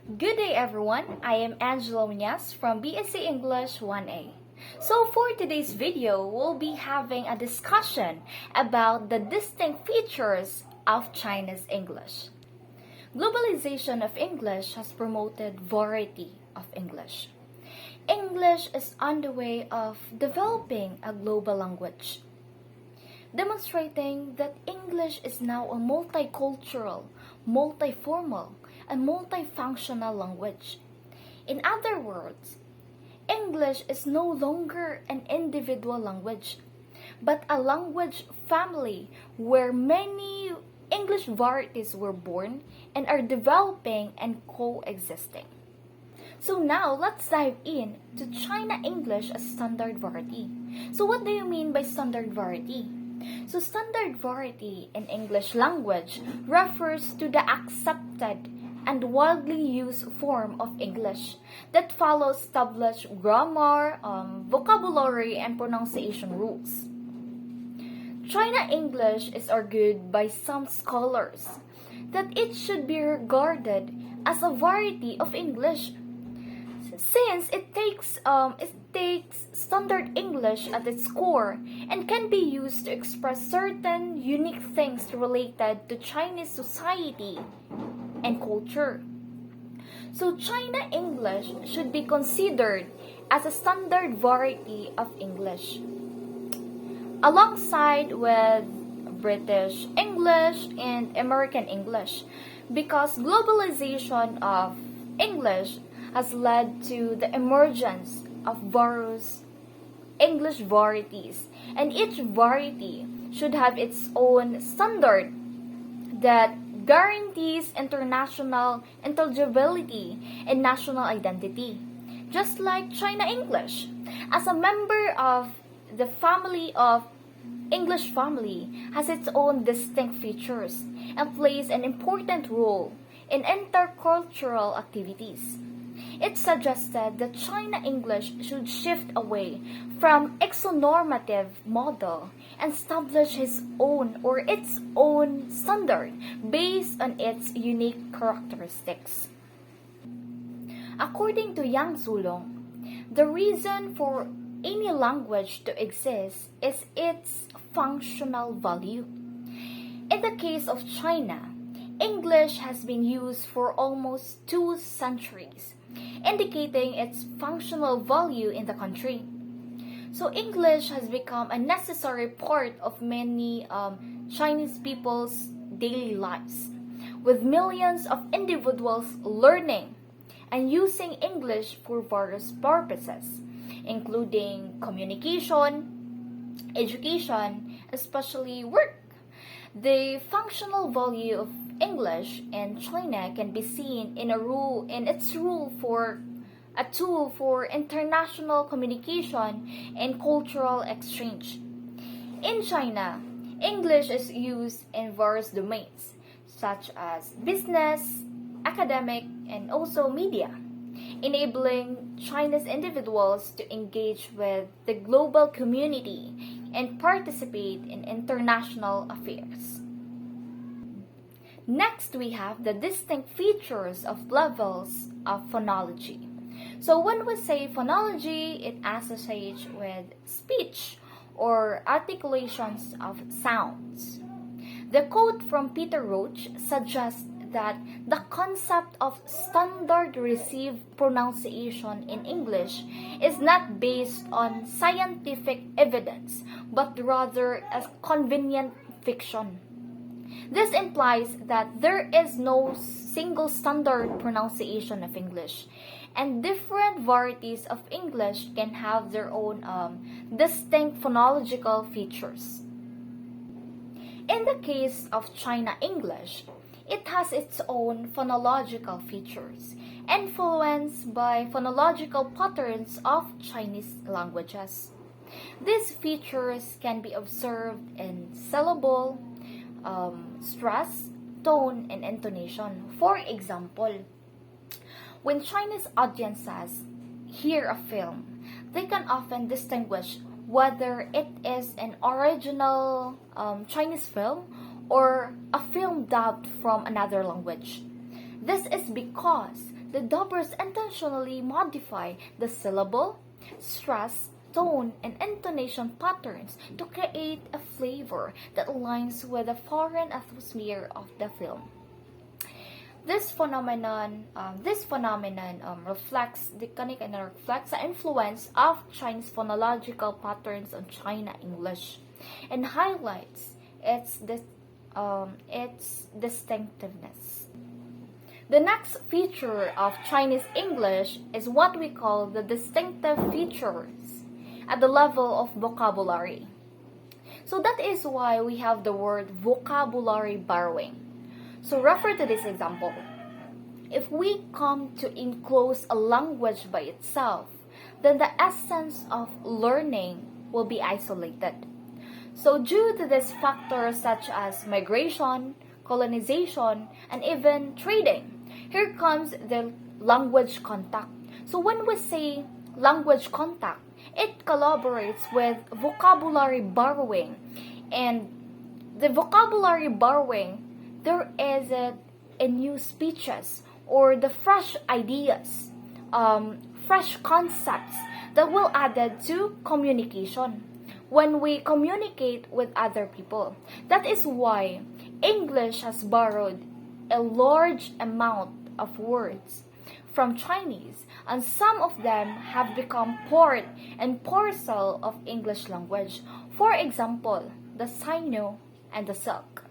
Good day everyone, I am Angela Muñoz from BSc English 1A. So for today's video, we'll be having a discussion about the distinct features of China's English. Globalization of English has promoted variety of English. English is on the way of developing a global language, demonstrating that English is now a multicultural, multiformal, and multifunctional language. In other words, English is no longer an individual language, but a language family where many English varieties were born and are developing and coexisting. So now, let's dive in to China English as standard variety. So what do you mean by standard variety? So standard variety in English language refers to the accepted and widely used form of English that follows established grammar, vocabulary, and pronunciation rules. China English is argued by some scholars that it should be regarded as a variety of English, since it takes standard English at its core and can be used to express certain unique things related to Chinese society and culture. So China English should be considered as a standard variety of English, alongside with British English and American English, because globalization of English has led to the emergence of various English varieties, and each variety should have its own standard that guarantees international intelligibility and national identity. Just like China English, as a member of the family of English family, has its own distinct features and plays an important role in intercultural activities. It suggested that China English should shift away from exonormative model and establish its own standard based on its unique characteristics. According to Yang Zulong, the reason for any language to exist is its functional value. In the case of China, English has been used for almost 2 centuries, indicating its functional value in the country. So English has become a necessary part of many Chinese people's daily lives, with millions of individuals learning and using English for various purposes, including communication, education, especially work. The functional value of English in China can be seen in its role for a tool for international communication and cultural exchange. In China, English is used in various domains such as business, academic, and also media, enabling China's individuals to engage with the global community and participate in international affairs. Next, we have the distinct features of levels of phonology. So when we say phonology, it associates with speech or articulations of sounds. The quote from Peter Roach suggests that the concept of standard received pronunciation in English is not based on scientific evidence, but rather as convenient fiction. This implies that there is no single standard pronunciation of English, and different varieties of English can have their own distinct phonological features. In the case of China English, it has its own phonological features, influenced by phonological patterns of Chinese languages. These features can be observed in syllable, stress, tone, and intonation. For example, when Chinese audiences hear a film, they can often distinguish whether it is an original Chinese film or a film dubbed from another language. This is because the dubbers intentionally modify the syllable, stress, tone, and intonation patterns to create a flavor that aligns with the foreign atmosphere of the film. This phenomenon reflects reflects the influence of Chinese phonological patterns on China English, and highlights its distinctiveness. The next feature of Chinese English is what we call the distinctive features at the level of vocabulary. So that is why we have the word vocabulary borrowing. So refer to this example. If we come to enclose a language by itself, then the essence of learning will be isolated. So due to these factors such as migration, colonization, and even trading, here comes the language contact. So when we say language contact, it collaborates with vocabulary borrowing. And the vocabulary borrowing, there is a new speeches or the fresh ideas, fresh concepts that will added to communication when we communicate with other people. That is why English has borrowed a large amount of words from Chinese, and some of them have become part and parcel of English language. For example, the Sino and the Silk.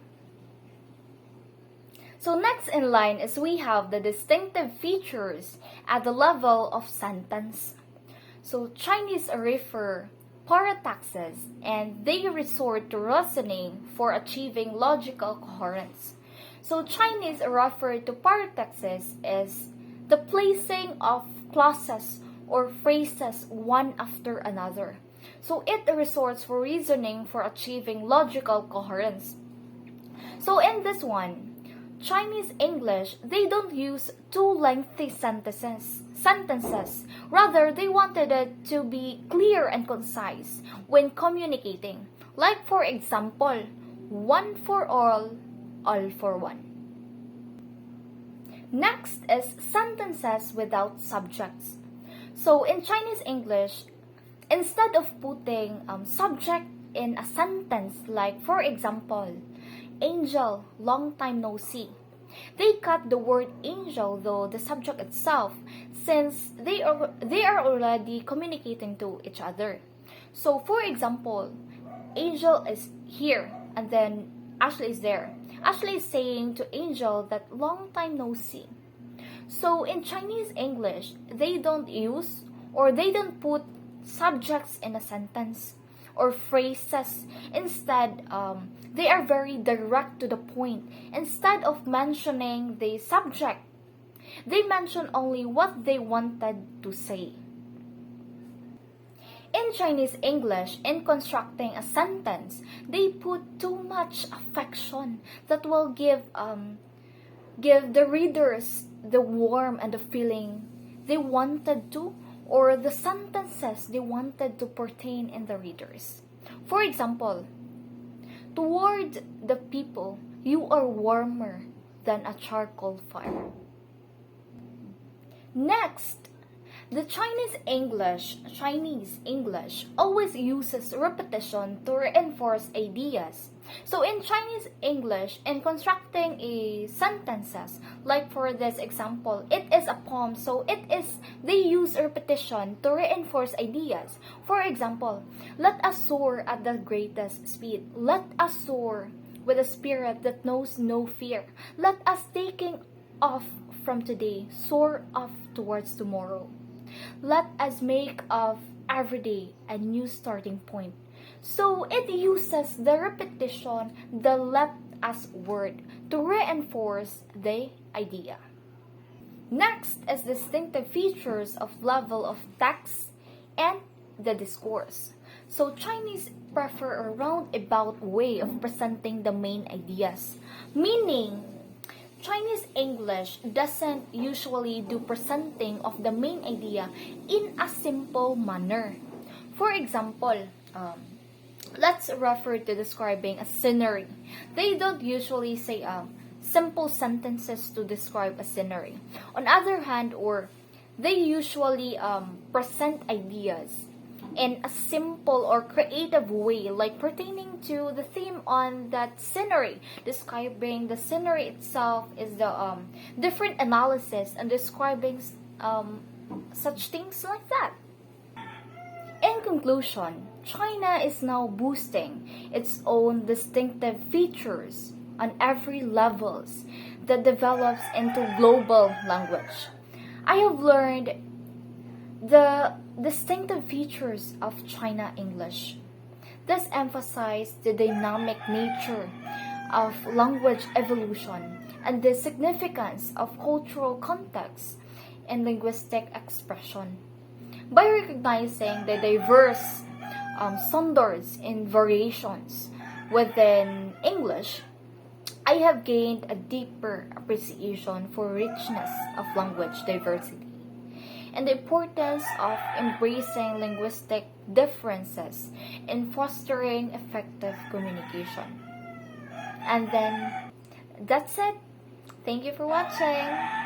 So next in line is we have the distinctive features at the level of sentence. So Chinese refer parataxes, and they resort to reasoning for achieving logical coherence. So Chinese refer to parataxes as the placing of clauses or phrases one after another. So it resorts for reasoning for achieving logical coherence. So in this one, Chinese English, they don't use too lengthy sentences. Rather, they wanted it to be clear and concise when communicating. Like for example, one for all for one. Next is sentences without subjects. So in Chinese English, instead of putting subject in a sentence, like for example, Angel, long time no see, they cut the word angel, though the subject itself, since they are already communicating to each other. So for example, Angel is here, and then Ashley is there. Ashley is saying to Angel that long time no see. So in Chinese English, they don't use or they don't put subjects in a sentence or phrases. Instead, they are very direct to the point. Instead of mentioning the subject, they mention only what they wanted to say. In Chinese English, in constructing a sentence, they put too much affection that will give the readers the warmth and the feeling they wanted to, or the sentences they wanted to pertain in the readers. For example, toward the people, you are warmer than a charcoal fire. Next, the Chinese English always uses repetition to reinforce ideas. So in Chinese English, in constructing a sentences, like for this example, it is a poem, so they use repetition to reinforce ideas. For example, let us soar at the greatest speed. Let us soar with a spirit that knows no fear. Let us taking off from today, soar off towards tomorrow. Let us make of every day a new starting point. So it uses the repetition, the let us word, to reinforce the idea. Next is distinctive features of level of text and the discourse. So Chinese prefer a roundabout way of presenting the main ideas, meaning Chinese English doesn't usually do presenting of the main idea in a simple manner. For example, let's refer to describing a scenery. They don't usually say, simple sentences to describe a scenery. On other hand, or they usually present ideas in a simple or creative way, like pertaining to the theme on that scenery. Describing the scenery itself is the different analysis and describing such things like that. In conclusion, China is now boosting its own distinctive features on every levels that develops into global language. I have learned the distinctive features of China English. This emphasize the dynamic nature of language evolution and the significance of cultural context in linguistic expression. By recognizing the diverse standards and variations within English, I have gained a deeper appreciation for richness of language diversity and the importance of embracing linguistic differences in fostering effective communication. And then that's it. Thank you for watching.